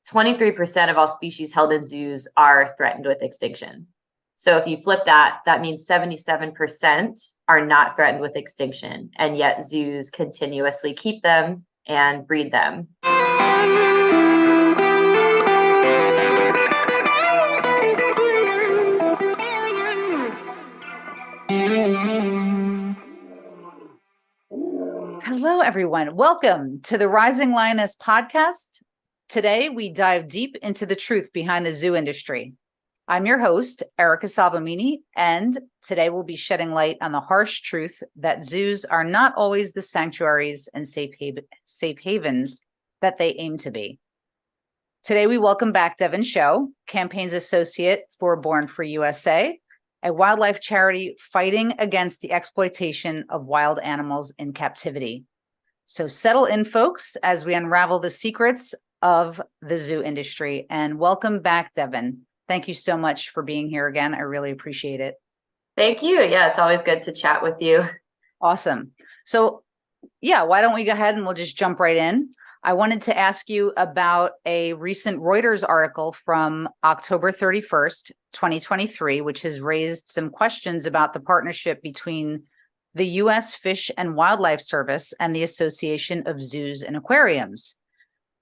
23% of all species held in zoos are threatened with extinction. So if you flip that, that means 77% are not threatened with extinction, and yet zoos continuously keep them and breed them. Hello, everyone. Welcome to the Rising Lioness podcast. Today, we dive deep into the truth behind the zoo industry. I'm your host, Erica Salvemini, and today we'll be shedding light on the harsh truth that zoos are not always the sanctuaries and safe havens that they aim to be. Today, we welcome back Devan Schowe, Campaigns Associate for Born Free USA, a wildlife charity fighting against the exploitation of wild animals in captivity. So settle in, folks, as we unravel the secrets of the zoo industry. And welcome back, Devan. Thank you so much for being here again. I really appreciate it. Thank you. Yeah, it's always good to chat with you. Awesome. So yeah, why don't we go ahead and we'll just jump right in. I wanted to ask you about a recent Reuters article from October 31st, 2023, which has raised some questions about the partnership between the U.S. Fish and Wildlife Service and the Association of Zoos and Aquariums.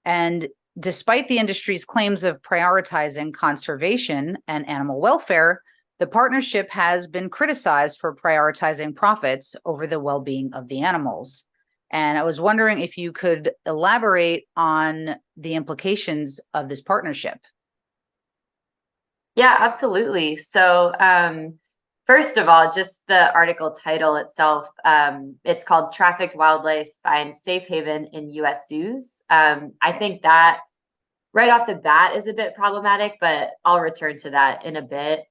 And despite the industry's claims of prioritizing conservation and animal welfare, the partnership has been criticized for prioritizing profits over the well-being of the animals. And I was wondering if you could elaborate on the implications of this partnership. Yeah, absolutely. So first of all, just the article title itself, it's called Trafficked Wildlife Finds Safe Haven in U.S. Zoos. I think that right off the bat is a bit problematic, but I'll return to that in a bit.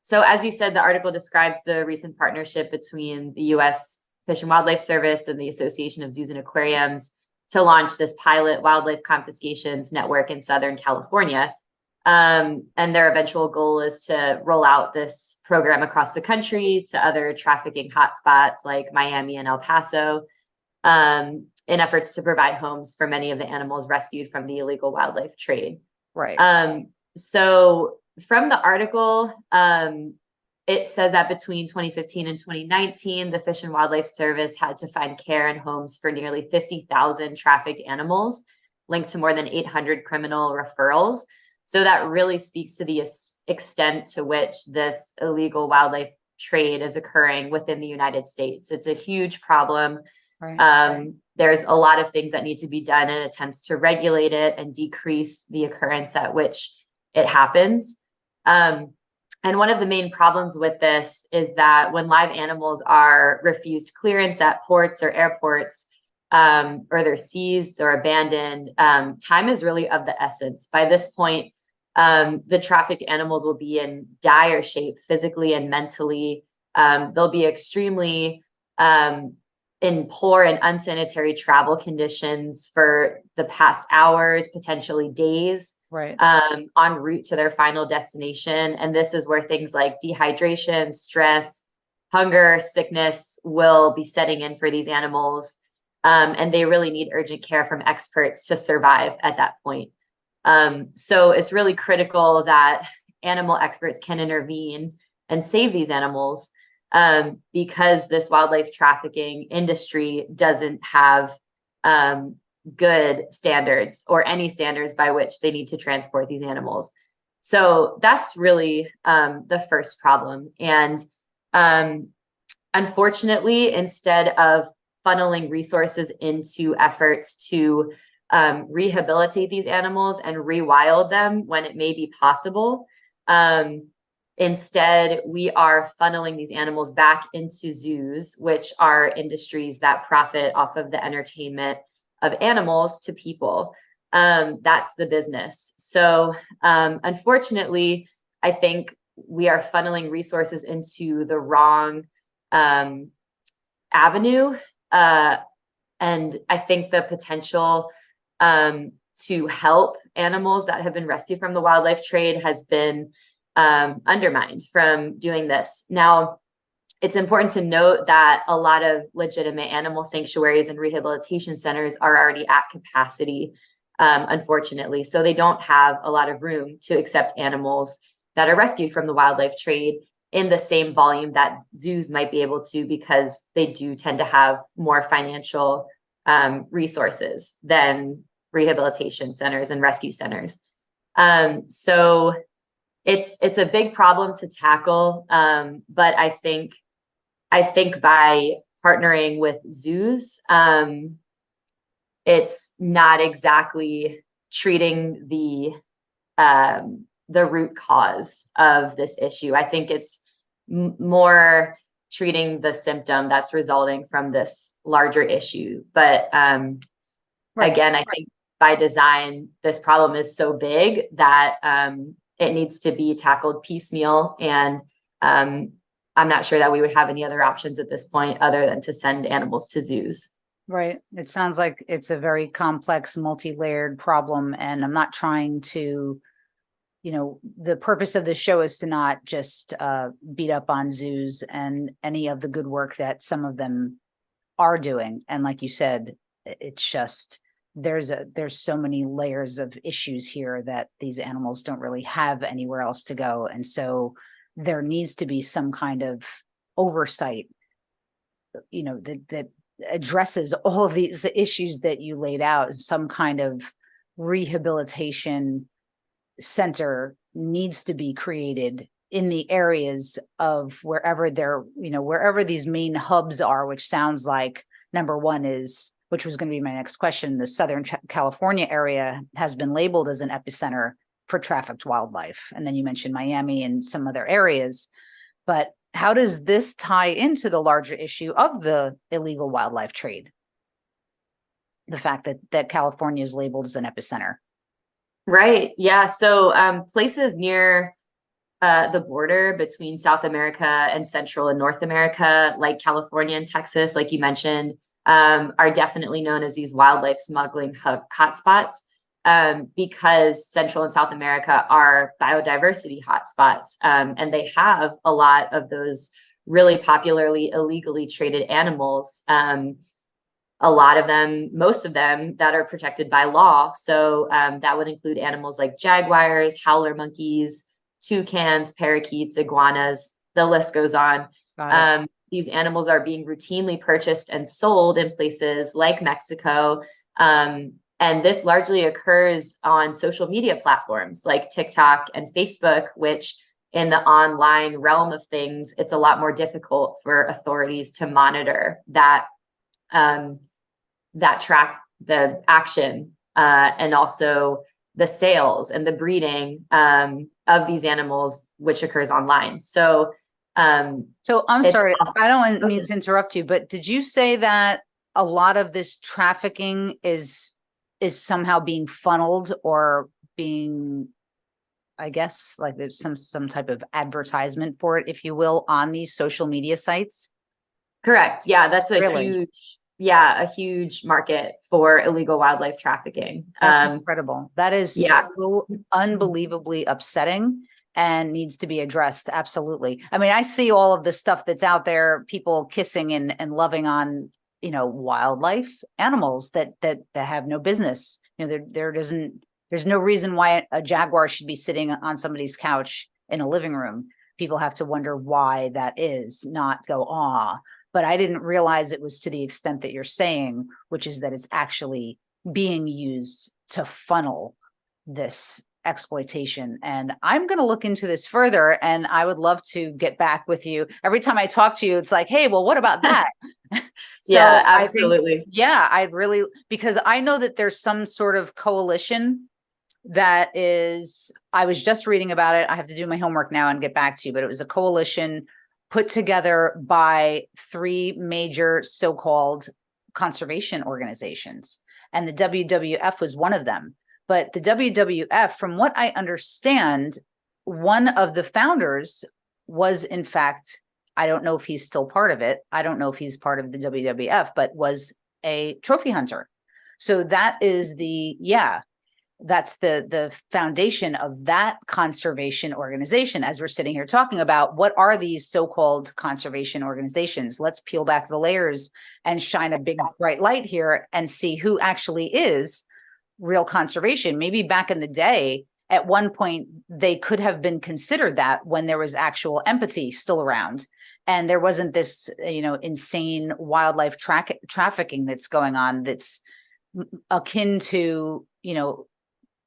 So as you said, the article describes the recent partnership between the U.S. Fish and Wildlife Service and the Association of Zoos and Aquariums to launch this pilot wildlife confiscations network in Southern California. And their eventual goal is to roll out this program across the country to other trafficking hotspots like Miami and El Paso, in efforts to provide homes for many of the animals rescued from the illegal wildlife trade. Right. So from the article, it says that between 2015 and 2019, the Fish and Wildlife Service had to find care and homes for nearly 50,000 trafficked animals, linked to more than 800 criminal referrals. So that really speaks to the extent to which this illegal wildlife trade is occurring within the United States. It's a huge problem. Right. There's a lot of things that need to be done in attempts to regulate it and decrease the occurrence at which it happens. And one of the main problems with this is that when live animals are refused clearance at ports or airports, or they're seized or abandoned, time is really of the essence. By this point, the trafficked animals will be in dire shape physically and mentally. They'll be extremely in poor and unsanitary travel conditions for the past hours, potentially days, Right. En route to their final destination. And this is where things like dehydration, stress, hunger, sickness will be setting in for these animals. And they really need urgent care from experts to survive at that point. So it's really critical that animal experts can intervene and save these animals, because this wildlife trafficking industry doesn't have good standards or any standards by which they need to transport these animals. So that's really the first problem. And unfortunately, instead of funneling resources into efforts to rehabilitate these animals and rewild them when it may be possible, instead, we are funneling these animals back into zoos, which are industries that profit off of the entertainment of animals to people. That's the business. So unfortunately, I think we are funneling resources into the wrong avenue. And I think the potential to help animals that have been rescued from the wildlife trade has been undermined from doing this. Now, it's important to note that a lot of legitimate animal sanctuaries and rehabilitation centers are already at capacity. unfortunately. So they don't have a lot of room to accept animals that are rescued from the wildlife trade in the same volume that zoos might be able to, because they do tend to have more financial resources than rehabilitation centers and rescue centers. So it's a big problem to tackle, but I think by partnering with zoos, it's not exactly treating the root cause of this issue. I think it's more treating the symptom that's resulting from this larger issue. But again, I think by design, this problem is so big that it needs to be tackled piecemeal. And I'm not sure that we would have any other options at this point other than to send animals to zoos. Right. It sounds like it's a very complex, multi-layered problem. And I'm not trying to, the purpose of the show is to not just beat up on zoos and any of the good work that some of them are doing. And like you said, it's just, there's so many layers of issues here that these animals don't really have anywhere else to go. And so there needs to be some kind of oversight, that addresses all of these issues that you laid out. Some kind of rehabilitation center needs to be created in the areas of wherever wherever these main hubs are, which sounds like number one is, which was going to be my next question, the Southern California area has been labeled as an epicenter for trafficked wildlife. And then you mentioned Miami and some other areas, but how does this tie into the larger issue of the illegal wildlife trade? The fact that California is labeled as an epicenter. Right. Yeah. So places near the border between South America and Central and North America, like California and Texas, like you mentioned, are definitely known as these wildlife smuggling hotspots, because Central and South America are biodiversity hotspots, and they have a lot of those really popularly illegally traded animals. A lot of them, most of them, that are protected by law. So that would include animals like jaguars, howler monkeys, toucans, parakeets, iguanas. The list goes on. These animals are being routinely purchased and sold in places like Mexico. And this largely occurs on social media platforms like TikTok and Facebook, which in the online realm of things, it's a lot more difficult for authorities to monitor that track the action and also the sales and the breeding of these animals, which occurs online. So I'm sorry, I don't mean to interrupt you, but did you say that a lot of this trafficking is somehow being funneled or being, I guess, like there's some type of advertisement for it, if you will, on these social media sites? Correct. Yeah, that's Really? a huge market for illegal wildlife trafficking. That's incredible. That is so Mm-hmm. unbelievably upsetting and needs to be addressed. Absolutely. I mean, I see all of the stuff that's out there, people kissing and loving on, wildlife animals that have no business. There's no reason why a jaguar should be sitting on somebody's couch in a living room. People have to wonder why that is, not go, aw. But I didn't realize it was to the extent that you're saying, which is that it's actually being used to funnel this exploitation. And I'm going to look into this further, and I would love to get back with you. Every time I talk to you, it's like, hey, well, what about that? So yeah, absolutely. I'd really, because I know that there's some sort of coalition that is, I was just reading about it. I have to do my homework now and get back to you, but it was a coalition put together by 3 major so-called conservation organizations. And the WWF was one of them. But the WWF, from what I understand, one of the founders was, in fact, I don't know if he's still part of it. I don't know if he's part of the WWF, but was a trophy hunter. So that is that's the foundation of that conservation organization. As we're sitting here talking about, what are these so-called conservation organizations? Let's peel back the layers and shine a big bright light here and see who actually is real conservation. Maybe back in the day, at one point, they could have been considered that when there was actual empathy still around. And there wasn't this, insane wildlife trafficking that's going on that's akin to,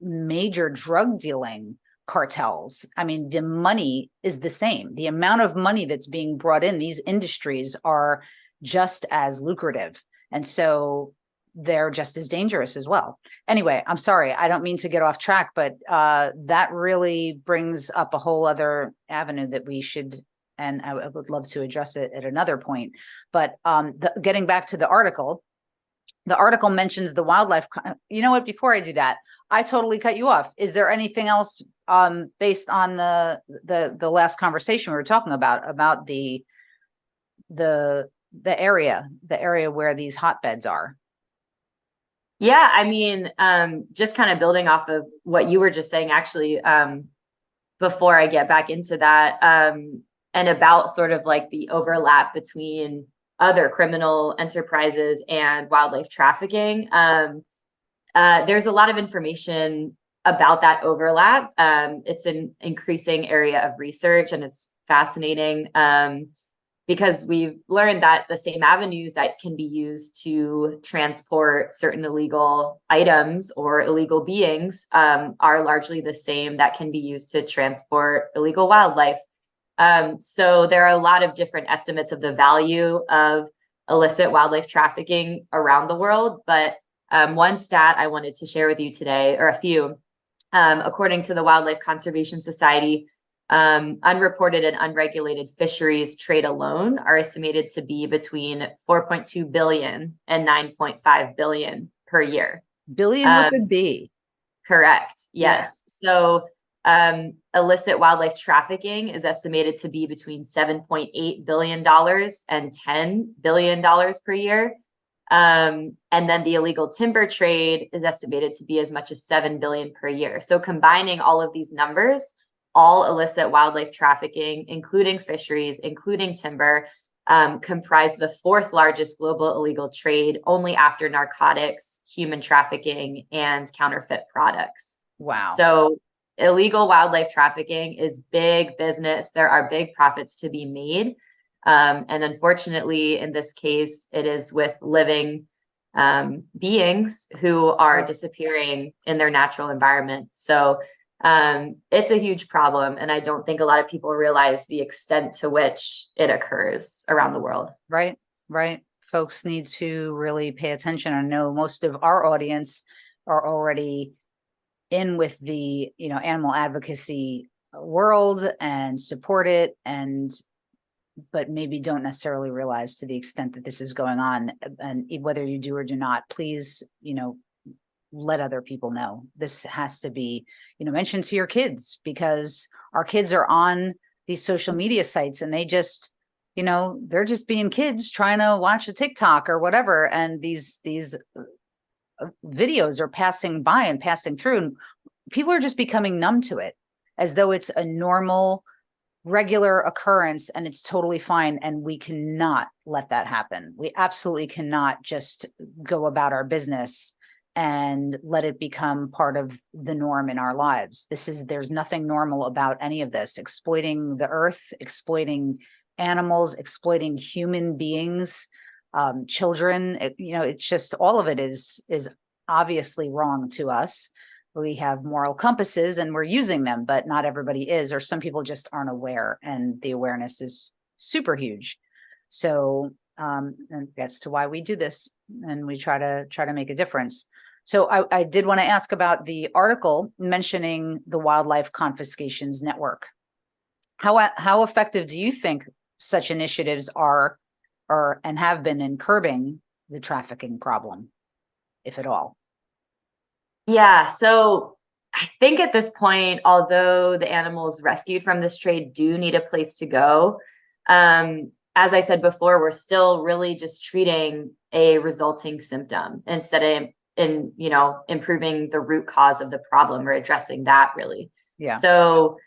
major drug dealing cartels. I mean, the money is the same. The amount of money that's being brought in, these industries are just as lucrative. And so they're just as dangerous as well. Anyway, I'm sorry, I don't mean to get off track, but that really brings up a whole other avenue that we should, and I would love to address it at another point. But getting back to the article mentions the wildlife. You know what? Before I do that, I totally cut you off. Is there anything else based on the last conversation we were talking about the area where these hotbeds are? Yeah, I mean, just kind of building off of what you were just saying, actually, before I get back into that, and about sort of like the overlap between other criminal enterprises and wildlife trafficking. There's a lot of information about that overlap. It's an increasing area of research, and it's fascinating. Because we've learned that the same avenues that can be used to transport certain illegal items or illegal beings are largely the same that can be used to transport illegal wildlife. So there are a lot of different estimates of the value of illicit wildlife trafficking around the world. But one stat I wanted to share with you today, or a few, according to the Wildlife Conservation Society, unreported and unregulated fisheries trade alone are estimated to be between 4.2 billion and 9.5 billion per year. Billion with a B. Correct. Yes. Yeah. So illicit wildlife trafficking is estimated to be between $7.8 billion and $10 billion per year. And then the illegal timber trade is estimated to be as much as 7 billion per year. So combining all of these numbers, all illicit wildlife trafficking, including fisheries, including timber, comprise the fourth largest global illegal trade, only after narcotics, human trafficking, and counterfeit products. Wow. So illegal wildlife trafficking is big business. There are big profits to be made. And unfortunately, in this case, it is with living beings who are disappearing in their natural environment. So it's a huge problem. And I don't think a lot of people realize the extent to which it occurs around the world. Right, right. Folks need to really pay attention. I know most of our audience are already in with the, animal advocacy world and support it, but maybe don't necessarily realize to the extent that this is going on. And whether you do or do not, please, let other people know. This has to be, mentioned to your kids, because our kids are on these social media sites and they just, they're just being kids trying to watch a TikTok or whatever. And these videos are passing by and passing through, and people are just becoming numb to it as though it's a normal, regular occurrence and it's totally fine. And we cannot let that happen. We absolutely cannot just go about our business and let it become part of the norm in our lives. There's nothing normal about any of this. Exploiting the earth, exploiting animals, exploiting human beings, children, it's just, all of it is obviously wrong to us. We have moral compasses and we're using them, but not everybody is, or some people just aren't aware, and the awareness is super huge. So and that's to why we do this, and we try to make a difference. So I did want to ask about the article mentioning the Wildlife Confiscations Network. How effective do you think such initiatives are and have been in curbing the trafficking problem, if at all? Yeah, so I think at this point, although the animals rescued from this trade do need a place to go, as I said before, we're still really just treating a resulting symptom instead of improving the root cause of the problem, or addressing that, really. Yeah. So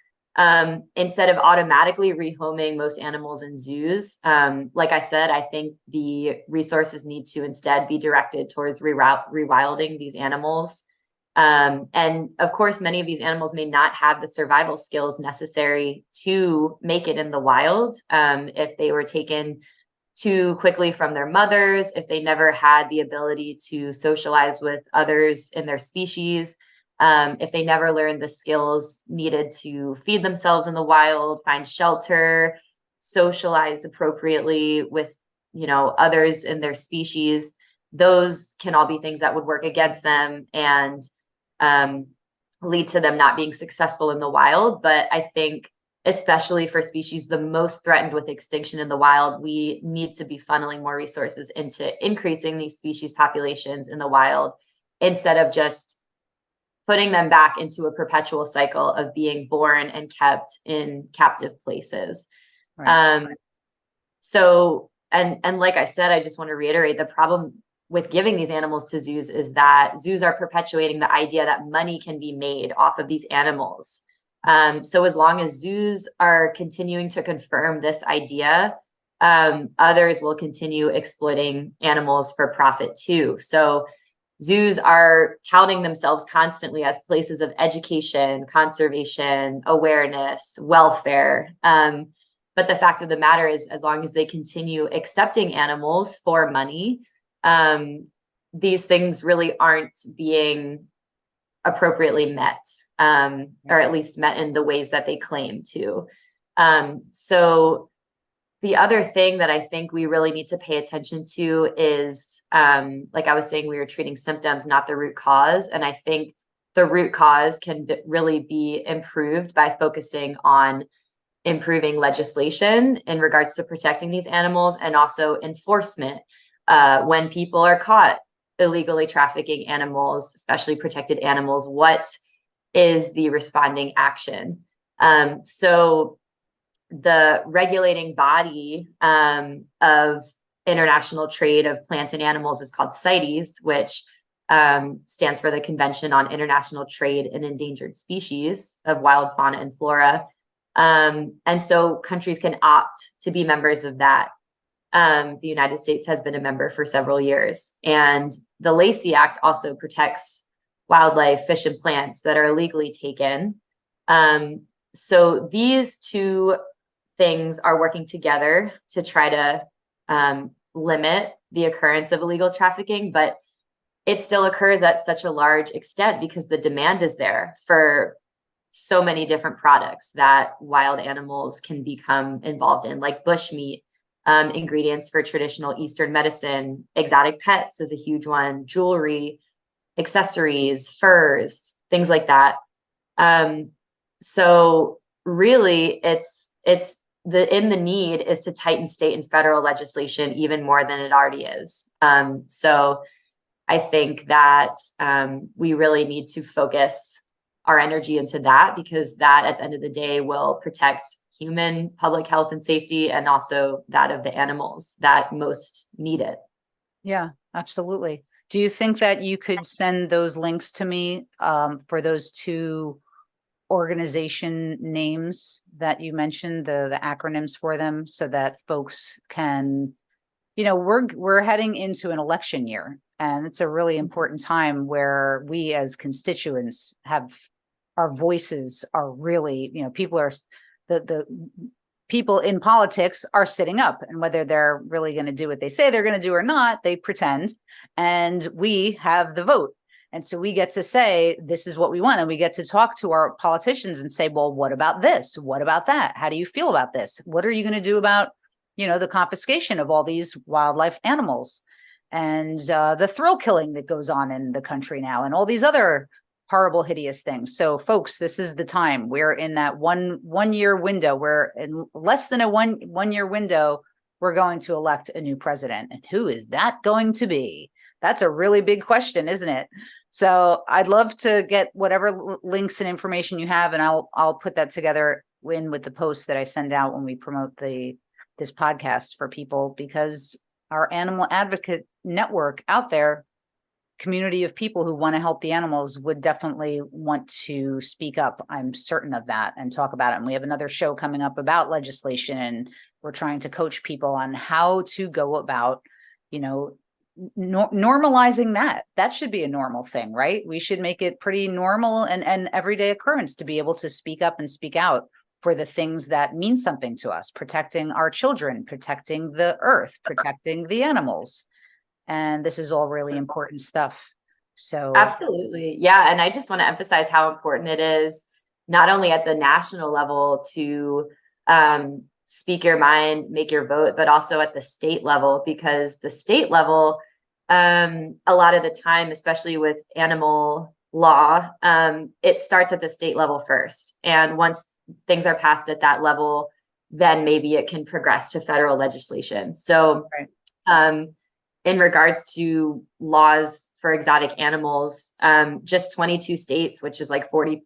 instead of automatically rehoming most animals in zoos, like I said, I think the resources need to instead be directed towards rewilding these animals And of course, many of these animals may not have the survival skills necessary to make it in the wild. If they were taken too quickly from their mothers, if they never had the ability to socialize with others in their species, if they never learned the skills needed to feed themselves in the wild, find shelter, socialize appropriately with, others in their species, those can all be things that would work against them and lead to them not being successful in the wild. But I think, especially for species the most threatened with extinction in the wild, we need to be funneling more resources into increasing these species populations in the wild instead of just putting them back into a perpetual cycle of being born and kept in captive places. Right. And like I said, I just want to reiterate, the problem with giving these animals to zoos is that zoos are perpetuating the idea that money can be made off of these animals. So as long as zoos are continuing to confirm this idea, others will continue exploiting animals for profit too. So zoos are touting themselves constantly as places of education, conservation, awareness, welfare. But the fact of the matter is, as long as they continue accepting animals for money, these things really aren't being appropriately met, or at least met in the ways that they claim to. So the other thing that I think we really need to pay attention to is, like I was saying, we are treating symptoms, not the root cause. And I think the root cause can really be improved by focusing on improving legislation in regards to protecting these animals, and also enforcement. When people are caught illegally trafficking animals, especially protected animals, what is the responding action? So the regulating body of international trade of plants and animals is called CITES, which stands for the Convention on International Trade in Endangered Species of Wild Fauna and Flora. And so countries can opt to be members of that. The United States has been a member for several years. And the Lacey Act also protects wildlife, fish, and plants that are illegally taken. So these two things are working together to try to limit the occurrence of illegal trafficking, but it still occurs at such a large extent because the demand is there for so many different products that wild animals can become involved in, like bushmeat, ingredients for traditional Eastern medicine, exotic pets is a huge one, jewelry, accessories, furs, things like that. So really it's the need is to tighten state and federal legislation even more than it already is. So I think that we really need to focus our energy into that, because that at the end of the day will protect human public health and safety, and also that of the animals that most need it. Yeah, absolutely. Do you think that you could send those links to me for those two organization names that you mentioned, the acronyms for them, so that folks can, we're heading into an election year, and it's a really important time where we as constituents have our voices are really, people are the people in politics are sitting up, and whether they're really going to do what they say they're going to do or not, they pretend, and we have the vote. And so we get to say, this is what we want. And we get to talk to our politicians and say, well, what about this? What about that? How do you feel about this? What are you going to do about, the confiscation of all these wildlife animals, and the thrill killing that goes on in the country now, and all these other horrible, hideous things. So folks, this is the time. We're in that one year window. We're in less than a one year window. We're going to elect a new president. And who is that going to be? That's a really big question, isn't it? So I'd love to get whatever links and information you have, and I'll put that together with the posts that I send out when we promote this podcast for people, because our animal advocate network out there, community of people who want to help the animals, would definitely want to speak up. I'm certain of that, and talk about it. And we have another show coming up about legislation, and we're trying to coach people on how to go about, normalizing that should be a normal thing, right? We should make it pretty normal and everyday occurrence to be able to speak up and speak out for the things that mean something to us, protecting our children, protecting the earth, protecting the animals. And this is all really important stuff. So absolutely. Yeah. And I just want to emphasize how important it is, not only at the national level to speak your mind, make your vote, but also at the state level, because the state level, a lot of the time, especially with animal law, it starts at the state level first. And once things are passed at that level, then maybe it can progress to federal legislation. So, right. In regards to laws for exotic animals, just 22 states, which is like 43%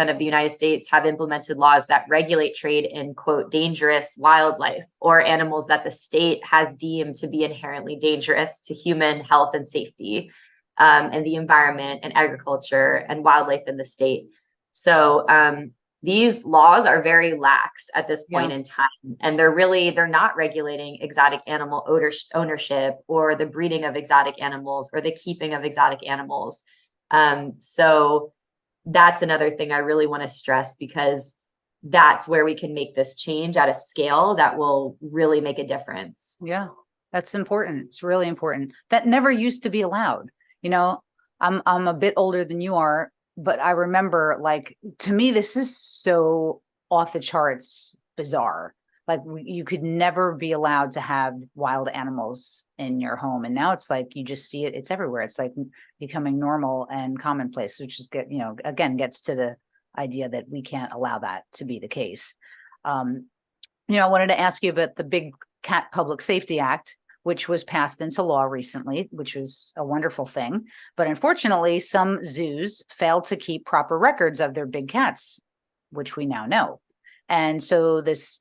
of the United States, have implemented laws that regulate trade in, quote, dangerous wildlife, or animals that the state has deemed to be inherently dangerous to human health and safety, and the environment and agriculture and wildlife in the state. So these laws are very lax at this point in time, and they're not regulating exotic animal ownership or the breeding of exotic animals or the keeping of exotic animals. So that's another thing I really want to stress, because that's where we can make this change at a scale that will really make a difference. Yeah, that's important. It's really important. That never used to be allowed. You know, I'm a bit older than you are, but I remember, like, to me, this is so off the charts bizarre. Like, you could never be allowed to have wild animals in your home. And now it's like, you just see it. It's everywhere. It's like becoming normal and commonplace, which is again, gets to the idea that we can't allow that to be the case. I wanted to ask you about the Big Cat Public Safety Act, which was passed into law recently, which was a wonderful thing. But unfortunately, some zoos failed to keep proper records of their big cats, which we now know. And so this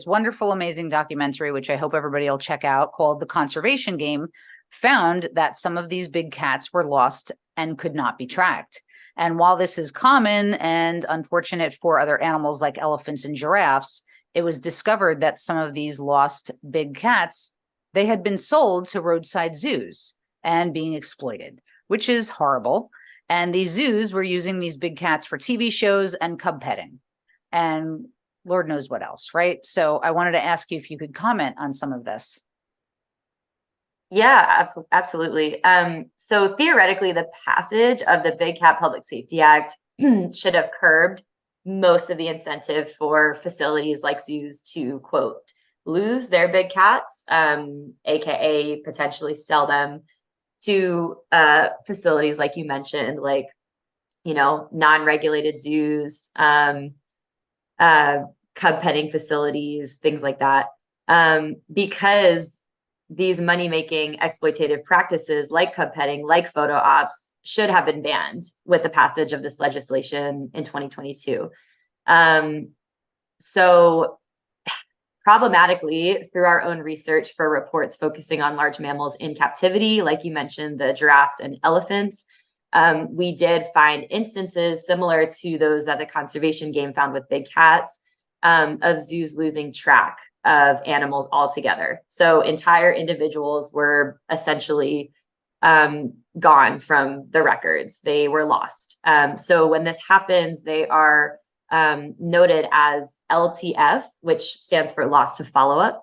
wonderful, amazing documentary, which I hope everybody will check out, called The Conservation Game, found that some of these big cats were lost and could not be tracked. And while this is common and unfortunate for other animals like elephants and giraffes, it was discovered that some of these lost big cats, they had been sold to roadside zoos and being exploited, which is horrible. And these zoos were using these big cats for TV shows and cub petting, and Lord knows what else, right? So I wanted to ask you if you could comment on some of this. Yeah, absolutely. So theoretically, the passage of the Big Cat Public Safety Act should have curbed most of the incentive for facilities like zoos to, quote, lose their big cats, aka potentially sell them to facilities like you mentioned, like, non-regulated zoos, cub petting facilities, things like that, because these money-making exploitative practices like cub petting, like photo ops, should have been banned with the passage of this legislation in 2022. So problematically, through our own research for reports focusing on large mammals in captivity, like you mentioned, the giraffes and elephants, we did find instances similar to those that the conservation game found with big cats, of zoos losing track of animals altogether. So entire individuals were essentially gone from the records. They were lost. So when this happens, they are noted as LTF, which stands for lost to follow-up.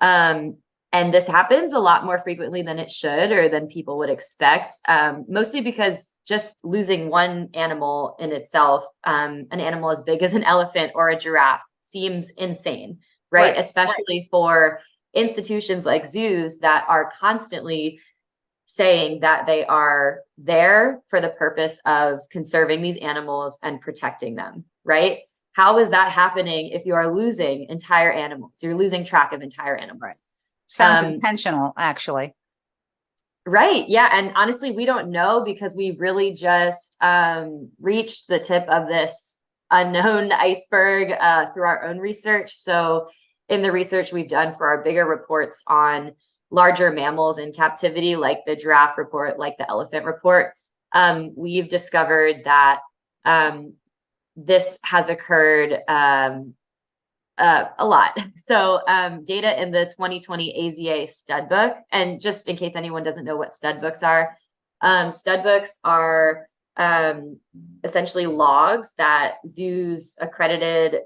And this happens a lot more frequently than it should, or than people would expect, mostly because just losing one animal in itself, an animal as big as an elephant or a giraffe, seems insane, right? Especially for institutions like zoos that are constantly saying that they are there for the purpose of conserving these animals and protecting them, right? How is that happening if you are losing entire animals? You're losing track of entire animals. Right. Sounds intentional, actually. Right. Yeah. And honestly, we don't know, because we really just reached the tip of this unknown iceberg through our own research. So in the research we've done for our bigger reports on larger mammals in captivity, like the giraffe report, like the elephant report, we've discovered that this has occurred A lot. So data in the 2020 AZA stud book, and just in case anyone doesn't know what stud books are essentially logs that zoos accredited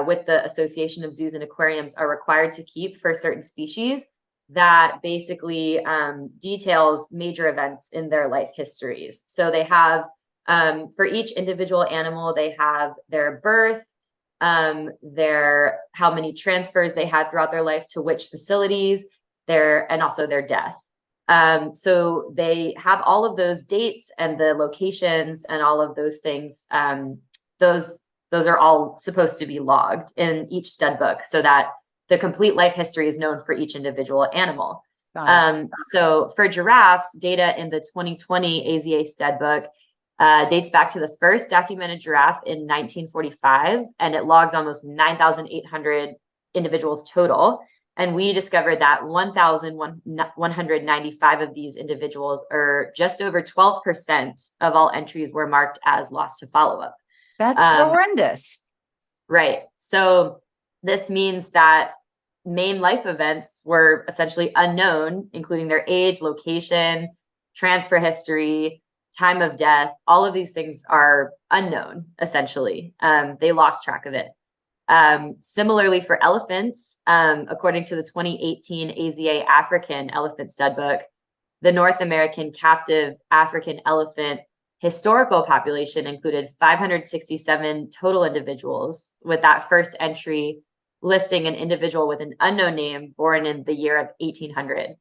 with the Association of Zoos and Aquariums are required to keep for certain species that basically details major events in their life histories. So they have, for each individual animal, they have their birth, their how many transfers they had throughout their life to which facilities, and also their death. So they have all of those dates and the locations and all of those things. Those are all supposed to be logged in each stud book so that the complete life history is known for each individual animal. So for giraffes, data in the 2020 AZA stud book dates back to the first documented giraffe in 1945, and it logs almost 9,800 individuals total. And we discovered that 1,195 of these individuals, or just over 12% of all entries, were marked as lost to follow-up. That's horrendous. Right. So this means that main life events were essentially unknown, including their age, location, transfer history, time of death. All of these things are unknown, essentially. They lost track of it. Similarly for elephants, according to the 2018 AZA African Elephant Stud Book, the North American captive African elephant historical population included 567 total individuals, with that first entry listing an individual with an unknown name born in the year of 1800.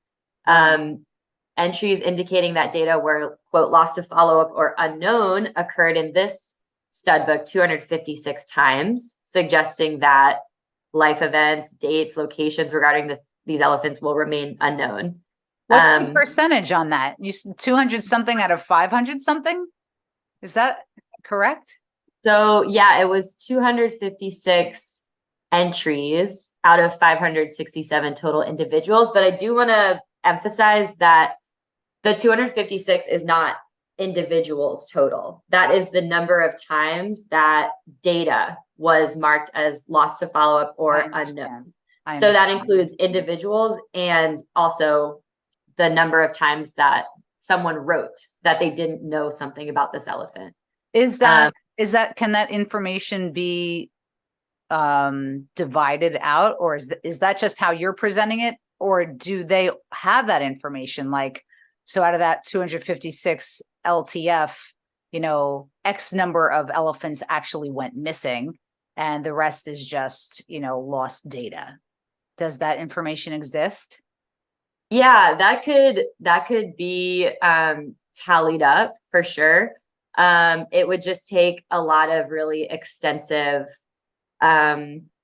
Entries indicating that data were, quote, lost to follow-up or unknown occurred in this stud book 256 times, suggesting that life events, dates, locations regarding these elephants will remain unknown. What's the percentage on that? You 200 something out of 500 something? Is that correct? So yeah, it was 256 entries out of 567 total individuals. But I do want to emphasize that the 256 is not individuals total. That is the number of times that data was marked as lost to follow-up or unknown. So that includes individuals and also the number of times that someone wrote that they didn't know something about this elephant. Can that information be divided out, or is that just how you're presenting it, or do they have that information? Like, so out of that 256 LTF, X number of elephants actually went missing and the rest is just, lost data. Does that information exist? Yeah, that could be tallied up for sure. It would just take a lot of really extensive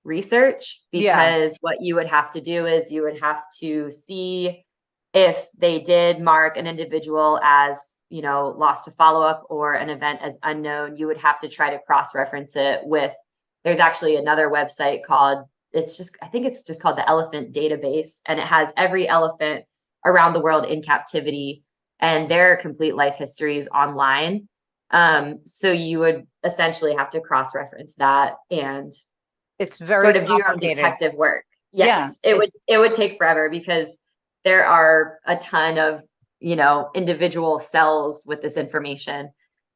research, because what you would have to do is you would have to see if they did mark an individual as, lost to follow-up or an event as unknown. You would have to try to cross-reference it with, there's actually another website called, I think it's just called the Elephant Database, and it has every elephant around the world in captivity and their complete life histories online. So you would essentially have to cross-reference that and it's very sort of do your own detective work. Yes, it would take forever because there are a ton of, individual cells with this information.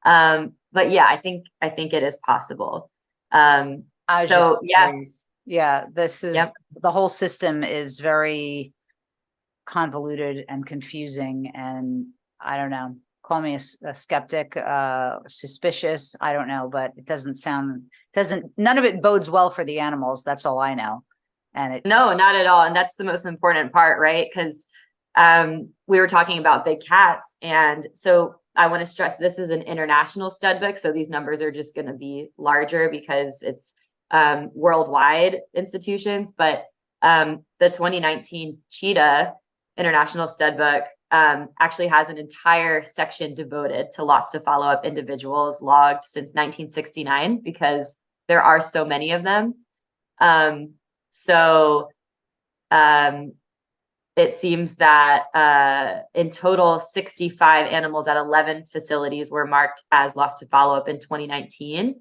But yeah, I think it is possible. This is the whole system is very convoluted and confusing, and I don't know, call me a skeptic, suspicious, I don't know, but none of it bodes well for the animals. That's all I know. No, not at all. And that's the most important part, right? Because we were talking about big cats. And so I want to stress this is an international stud book. So these numbers are just going to be larger because it's worldwide institutions. But the 2019 Cheetah International Stud Book actually has an entire section devoted to lost to follow-up individuals logged since 1969, because there are so many of them. It seems that in total, 65 animals at 11 facilities were marked as lost to follow-up in 2019.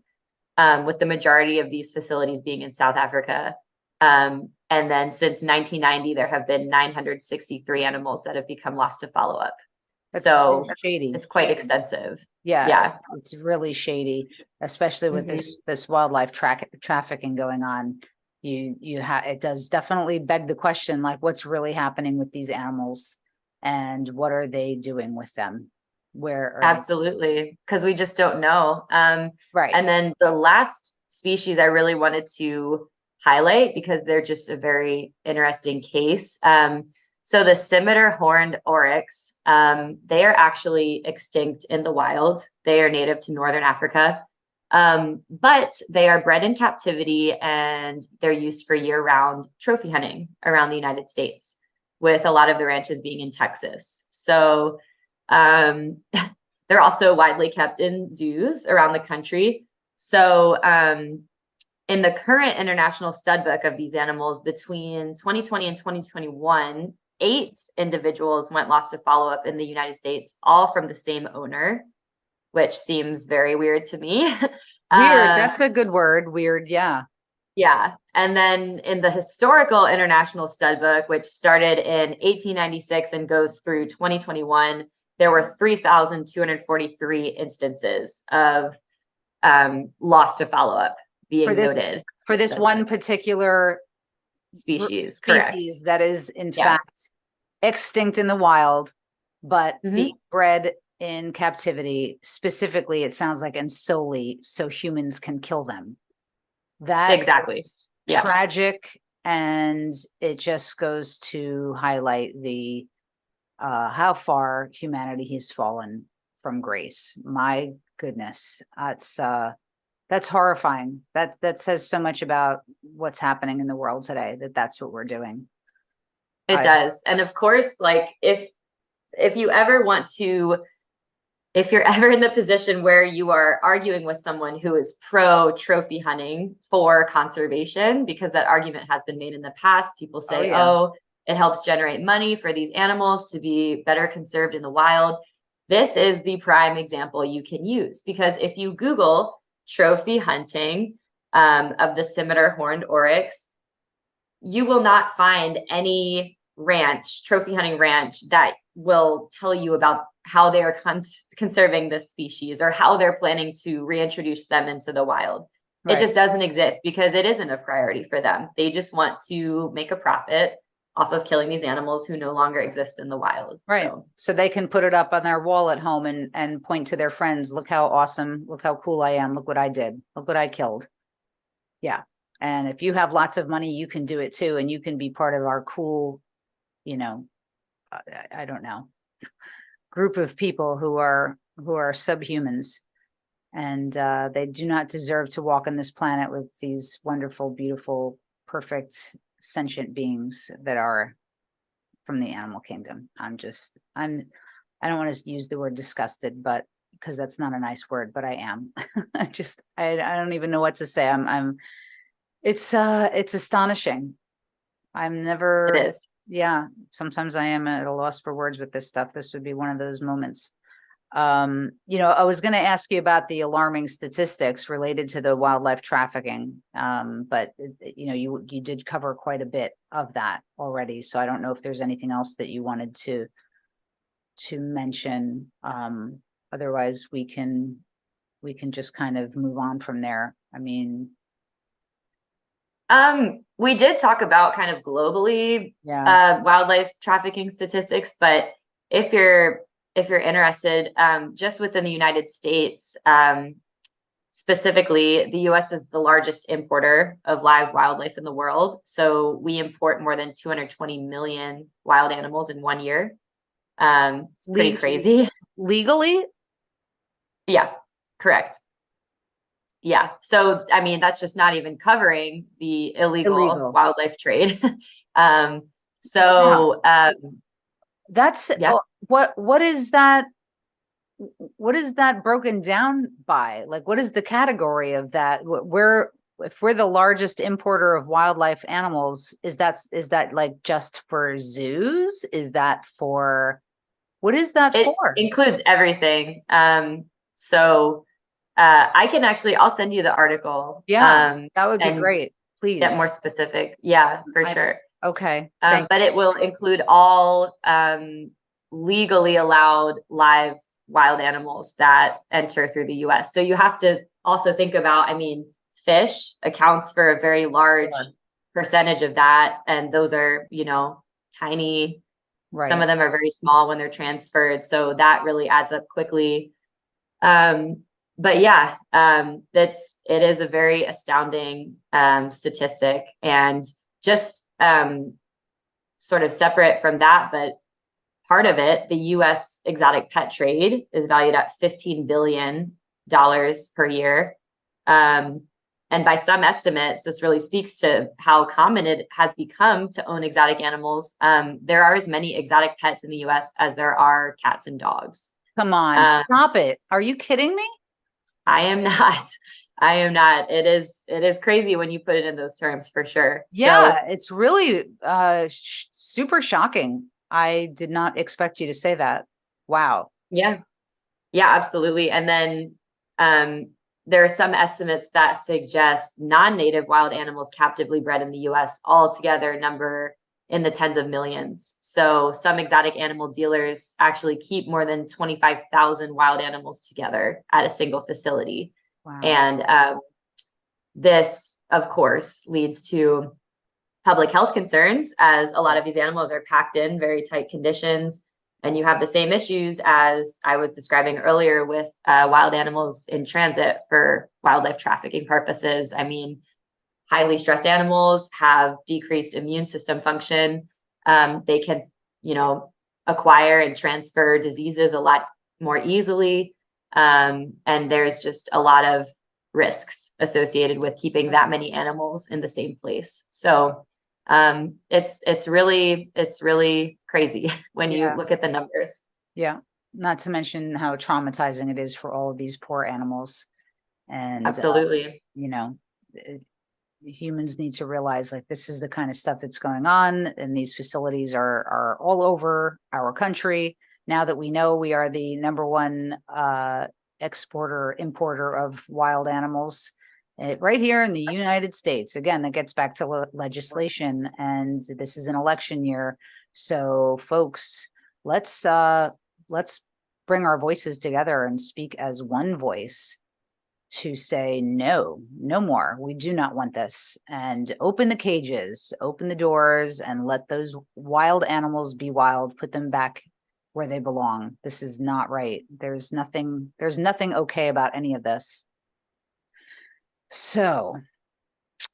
with the majority of these facilities being in South Africa. And then since 1990, there have been 963 animals that have become lost to follow-up. That's So shady. it's quite extensive. Yeah, Yeah. it's really shady, especially with this wildlife trafficking going on. It does definitely beg the question, like, what's really happening with these animals, and what are they doing with them? Where are Absolutely, because we just don't know. Right. And then the last species I really wanted to highlight, because they're just a very interesting case. So the scimitar horned oryx, they are actually extinct in the wild. They are native to Northern Africa, but they are bred in captivity and they're used for year-round trophy hunting around the United States, with a lot of the ranches being in Texas. So they're also widely kept in zoos around the country. So in the current international stud book of these animals, between 2020 and 2021, 8 individuals went lost to follow-up in the United States, all from the same owner, which seems very weird to me. Weird. That's a good word. Weird. Yeah. Yeah. And then in the historical international stud book, which started in 1896 and goes through 2021, there were 3,243 instances of lost to follow-up being noted. For this one particular species, correct. That is in fact extinct in the wild, but being bred in captivity, specifically, it sounds like, and solely so humans can kill them. That exactly tragic, and it just goes to highlight the how far humanity has fallen from grace. My goodness, that's horrifying. That says so much about what's happening in the world today, that's what we're doing. It does. And of course, like if you ever want to, if you're ever in the position where you are arguing with someone who is pro trophy hunting for conservation, because that argument has been made in the past, people say, oh, it helps generate money for these animals to be better conserved in the wild. This is the prime example you can use, because if you Google trophy hunting of the scimitar horned oryx, you will not find any trophy hunting ranch, that will tell you about how they are conserving this species or how they're planning to reintroduce them into the wild. Right. It just doesn't exist because it isn't a priority for them. They just want to make a profit off of killing these animals who no longer exist in the wild. Right. So they can put it up on their wall at home and point to their friends, look how awesome, look how cool I am, look what I did, look what I killed. Yeah. And if you have lots of money, you can do it too. And you can be part of our cool, I don't know, group of people who are subhumans, and they do not deserve to walk on this planet with these wonderful, beautiful, perfect, sentient beings that are from the animal kingdom. I don't want to use the word disgusted, but because that's not a nice word, but I am. I don't even know what to say. It's astonishing. It is. Yeah, sometimes I am at a loss for words with this stuff. This would be one of those moments. I was going to ask you about the alarming statistics related to the wildlife trafficking, but you did cover quite a bit of that already. So I don't know if there's anything else that you wanted to mention. Otherwise, we can just kind of move on from there. I mean, we did talk about kind of globally wildlife trafficking statistics, but if you're interested, just within the United States, specifically, the US is the largest importer of live wildlife in the world. So we import more than 220 million wild animals in 1 year. It's pretty crazy. Legally? Yeah, correct. Yeah. So, I mean, that's just not even covering the illegal wildlife trade. That's what is that? What is that broken down by? Like, what is the category of that? If we're the largest importer of wildlife animals, is that like just for zoos? Is that for, what is that for? It includes everything. So I can actually, I'll send you the article. Yeah, that would be And great. get Please. more specific. Yeah, for sure. Okay. Thank But it will include all legally allowed live wild animals that enter through the US. So you have to also think about, I mean, fish accounts for a very large Sure. percentage of that. And those are, you know, tiny. Some Right. of them are very small when they're transferred. So that really adds up quickly. But yeah, it is a very astounding statistic. And just sort of separate from that, but part of it, the US exotic pet trade is valued at $15 billion per year. And by some estimates, this really speaks to how common it has become to own exotic animals. There are as many exotic pets in the US as there are cats and dogs. Come on, stop it. Are you kidding me? I am not. I am not. It is crazy when you put it in those terms for sure. Yeah, So it's really super shocking. I did not expect you to say that. Wow. yeah, yeah, absolutely. And then there are some estimates that suggest non-native wild animals captively bred in the US altogether number in the tens of millions. So some exotic animal dealers actually keep more than 25,000 wild animals together at a single facility. Wow. And this, of course, leads to public health concerns as a lot of these animals are packed in very tight conditions. And you have the same issues as I was describing earlier with wild animals in transit for wildlife trafficking purposes. I mean, highly stressed animals have decreased immune system function. They can, you know, acquire and transfer diseases a lot more easily. And there's just a lot of risks associated with keeping that many animals in the same place. So it's really crazy when you Yeah. look at the numbers. Yeah. Not to mention how traumatizing it is for all of these poor animals. And, Absolutely. you know, humans need to realize like this is the kind of stuff that's going on, and these facilities are all over our country. Now that we know we are the number one exporter importer of wild animals right here in the United States. Again, that gets back to legislation, and this is an election year, so folks, let's bring our voices together and speak as one voice to say no, no more. We do not want this. And open the cages, open the doors, and let those wild animals be wild. Put them back where they belong. This is not right. There's nothing okay about any of this. So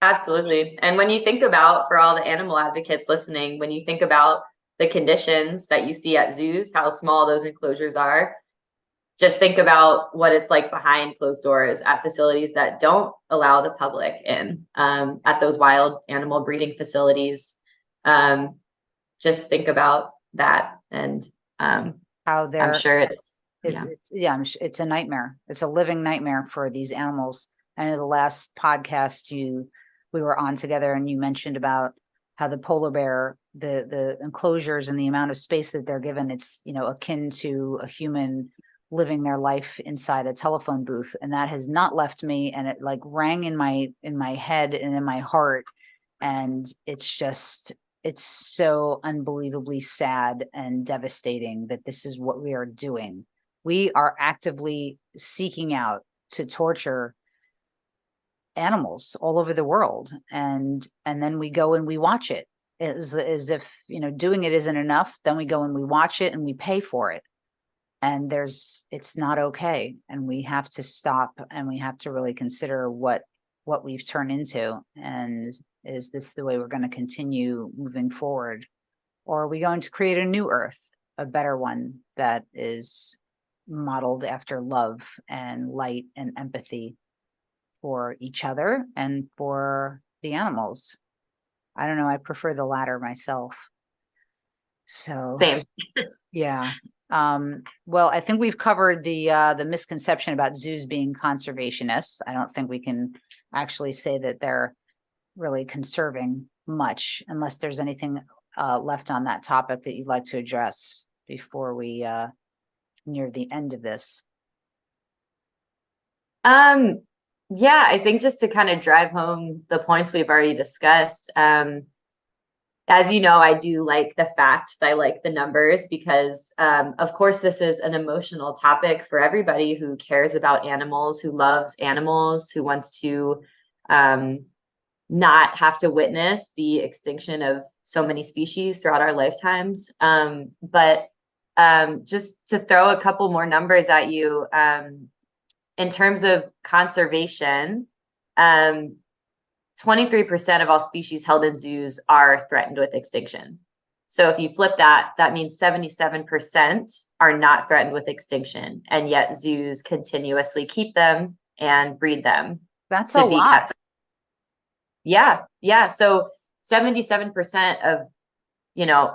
Absolutely. And when you think about, for all the animal advocates listening, when you think about the conditions that you see at zoos, how small those enclosures are, just think about what it's like behind closed doors at facilities that don't allow the public in, at those wild animal breeding facilities. Just think about that. And how I'm sure it's a nightmare. It's a living nightmare for these animals. I know the last podcast we were on together, and you mentioned about how the polar bear, the enclosures and the amount of space that they're given, it's, you know, akin to a human living their life inside a telephone booth. And that has not left me, and it like rang in my head and in my heart. And it's so unbelievably sad and devastating that this is what we are doing. We are actively seeking out to torture animals all over the world, and then we go and we watch it as if, you know, doing it isn't enough. Then we go and we watch it and we pay for it. And it's not okay, and we have to stop, and we have to really consider what we've turned into. And is this the way we're going to continue moving forward, or are we going to create a new earth, a better one that is modeled after love and light and empathy for each other and for the animals? I don't know, I prefer the latter myself. So same. yeah. Well, I think we've covered the misconception about zoos being conservationists. I don't think we can actually say that they're really conserving much, unless there's anything left on that topic that you'd like to address before we near the end of this. Yeah, I think just to kind of drive home the points we've already discussed, as you know, I do like the facts. I like the numbers because, of course, this is an emotional topic for everybody who cares about animals, who loves animals, who wants to um, not have to witness the extinction of so many species throughout our lifetimes. But just to throw a couple more numbers at you, in terms of conservation, um, 23% of all species held in zoos are threatened with extinction. So if you flip that, that means 77% are not threatened with extinction, and yet zoos continuously keep them and breed them That's a to be lot. kept. Yeah, yeah. So 77% of,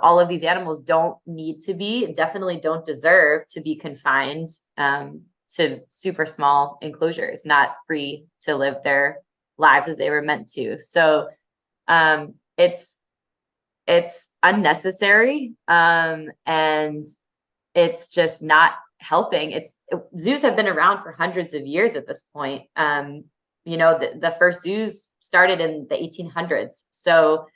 all of these animals don't need to be, definitely don't deserve to be confined to super small enclosures, not free to live their lives as they were meant to. So it's unnecessary, and it's just not helping. Zoos have been around for hundreds of years at this point. The first zoos started in the 1800s. So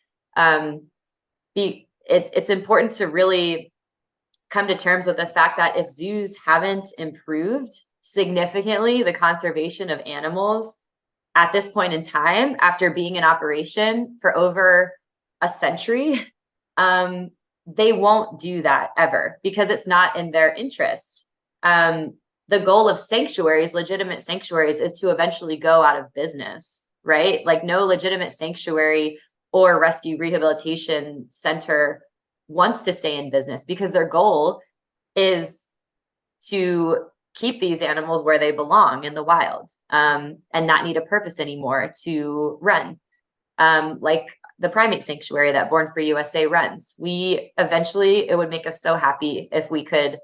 it's important to really come to terms with the fact that if zoos haven't improved significantly the conservation of animals at this point in time, after being in operation for over a century, they won't do that ever because it's not in their interest. The goal of sanctuaries, legitimate sanctuaries, is to eventually go out of business, right? Like no legitimate sanctuary or rescue rehabilitation center wants to stay in business because their goal is to keep these animals where they belong in the wild, and not need a purpose anymore to run. Like the primate sanctuary that Born Free USA runs. It would make us so happy if we could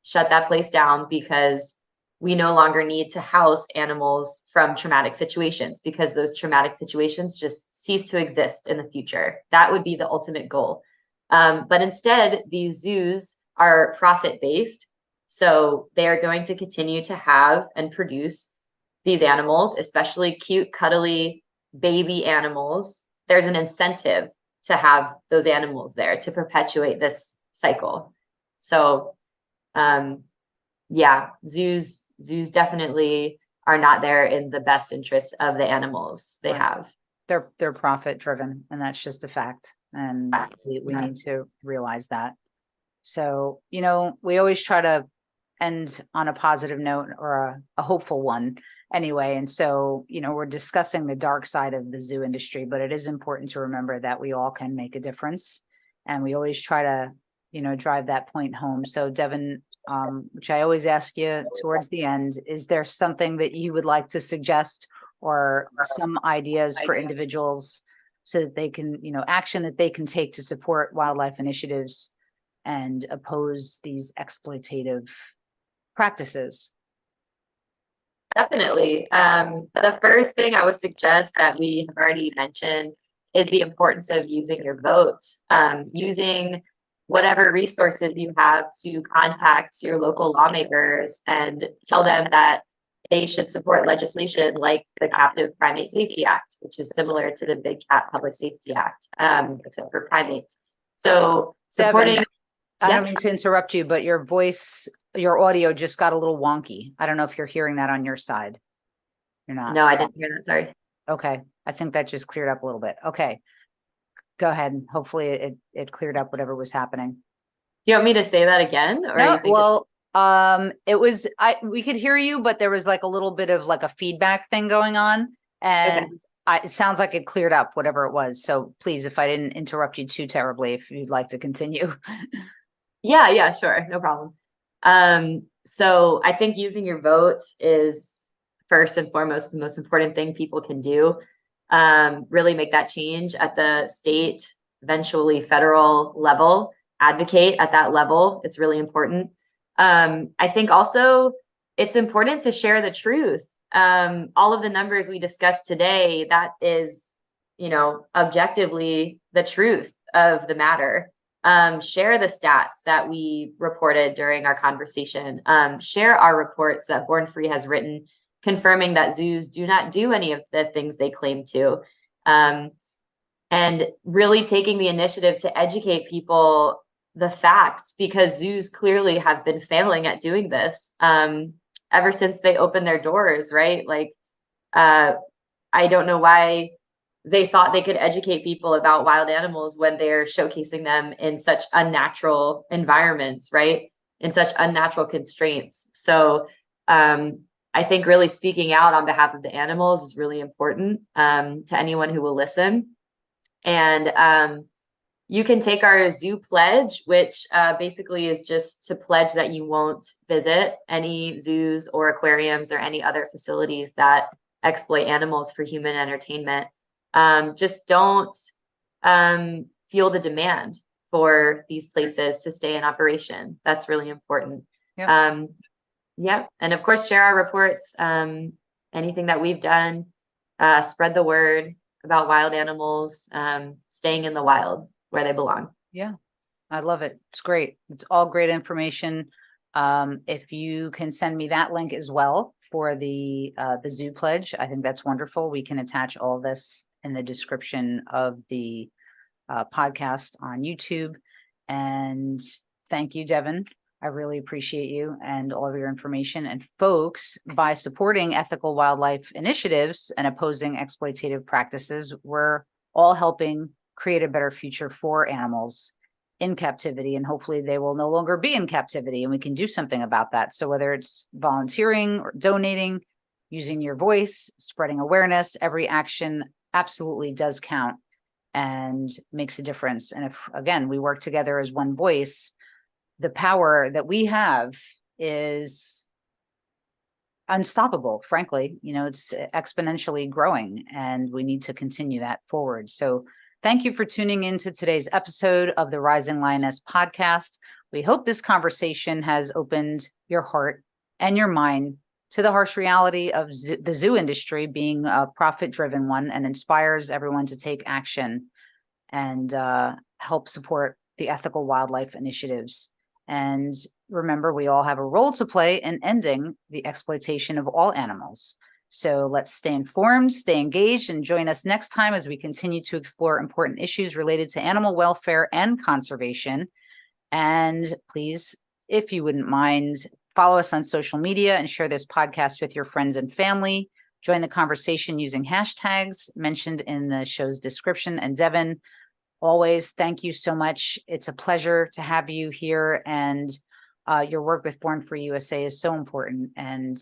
shut that place down because we no longer need to house animals from traumatic situations because those traumatic situations just cease to exist in the future. That would be the ultimate goal. But instead, these zoos are profit-based. So they are going to continue to have and produce these animals, especially cute, cuddly baby animals. There's an incentive to have those animals there to perpetuate this cycle. So yeah, zoos definitely are not there in the best interest of the animals they have. They're profit driven, and that's just a fact. And we need to realize that. So, we always try to end on a positive note or a hopeful one anyway. And so, we're discussing the dark side of the zoo industry, but it is important to remember that we all can make a difference. And we always try to, drive that point home. So Devan, which I always ask you towards the end, is there something that you would like to suggest or some ideas for individuals so that they can, action that they can take to support wildlife initiatives and oppose these exploitative practices? Definitely. The first thing I would suggest that we have already mentioned is the importance of using your vote, using whatever resources you have to contact your local lawmakers and tell them that they should support legislation like the Captive Primate Safety Act, which is similar to the Big Cat Public Safety Act, except for primates. So supporting. Devan, I don't mean to interrupt you, but your voice, your audio just got a little wonky. I don't know if you're hearing that on your side. You're not. No, I didn't hear that. Sorry. Okay. I think that just cleared up a little bit. Okay. Go ahead. Hopefully it cleared up whatever was happening. Do you want me to say that again? Or no, well, we could hear you, but there was like a little bit of like a feedback thing going on. And okay. It sounds like it cleared up whatever it was. So please, if I didn't interrupt you too terribly, if you'd like to continue. Yeah, sure. No problem. So I think using your vote is first and foremost the most important thing people can do. Really make that change at the state, eventually federal level, advocate at that level. It's really important. I think also it's important to share the truth. All of the numbers we discussed today, that is, objectively the truth of the matter. share the stats that we reported during our conversation, share our reports that Born Free has written, confirming that zoos do not do any of the things they claim to. And really taking the initiative to educate people the facts, because zoos clearly have been failing at doing this ever since they opened their doors, right? Like, I don't know why they thought they could educate people about wild animals when they're showcasing them in such unnatural environments, right? In such unnatural constraints. So I think really speaking out on behalf of the animals is really important to anyone who will listen. And you can take our zoo pledge, which basically is just to pledge that you won't visit any zoos or aquariums or any other facilities that exploit animals for human entertainment. Just don't feel the demand for these places to stay in operation. That's really important. Yep. Yeah. And of course, share our reports, anything that we've done, spread the word about wild animals, staying in the wild where they belong. Yeah, I love it. It's great. It's all great information. If you can send me that link as well for the zoo pledge, I think that's wonderful. We can attach all this in the description of the podcast on YouTube. And thank you, Devan. I really appreciate you and all of your information. And folks, by supporting ethical wildlife initiatives and opposing exploitative practices, we're all helping create a better future for animals in captivity, and hopefully they will no longer be in captivity, and we can do something about that. So whether it's volunteering or donating, using your voice, spreading awareness, every action absolutely does count and makes a difference. And if, again, we work together as one voice, the power that we have is unstoppable, frankly. You know, it's exponentially growing, and we need to continue that forward. So thank you for tuning into today's episode of the Rising Lioness podcast. We hope this conversation has opened your heart and your mind to the harsh reality of the zoo industry being a profit-driven one, and inspires everyone to take action and help support the ethical wildlife initiatives. And remember, we all have a role to play in ending the exploitation of all animals. So let's stay informed, stay engaged, and join us next time as we continue to explore important issues related to animal welfare and conservation. And please, if you wouldn't mind, follow us on social media and share this podcast with your friends and family. Join the conversation using hashtags mentioned in the show's description. And Devan, always, thank you so much. It's a pleasure to have you here, and your work with Born Free USA is so important, and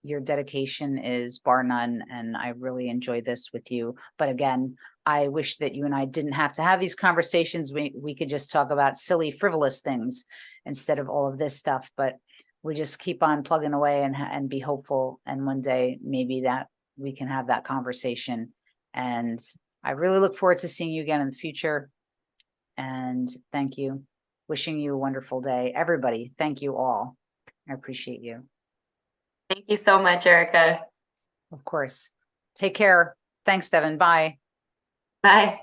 your dedication is bar none, and I really enjoy this with you. But again, I wish that you and I didn't have to have these conversations. We could just talk about silly, frivolous things instead of all of this stuff, but we just keep on plugging away and be hopeful, and one day maybe that we can have that conversation. And I really look forward to seeing you again in the future. And thank you. Wishing you a wonderful day. Everybody, thank you all. I appreciate you. Thank you so much, Erica. Of course. Take care. Thanks, Devan. Bye. Bye.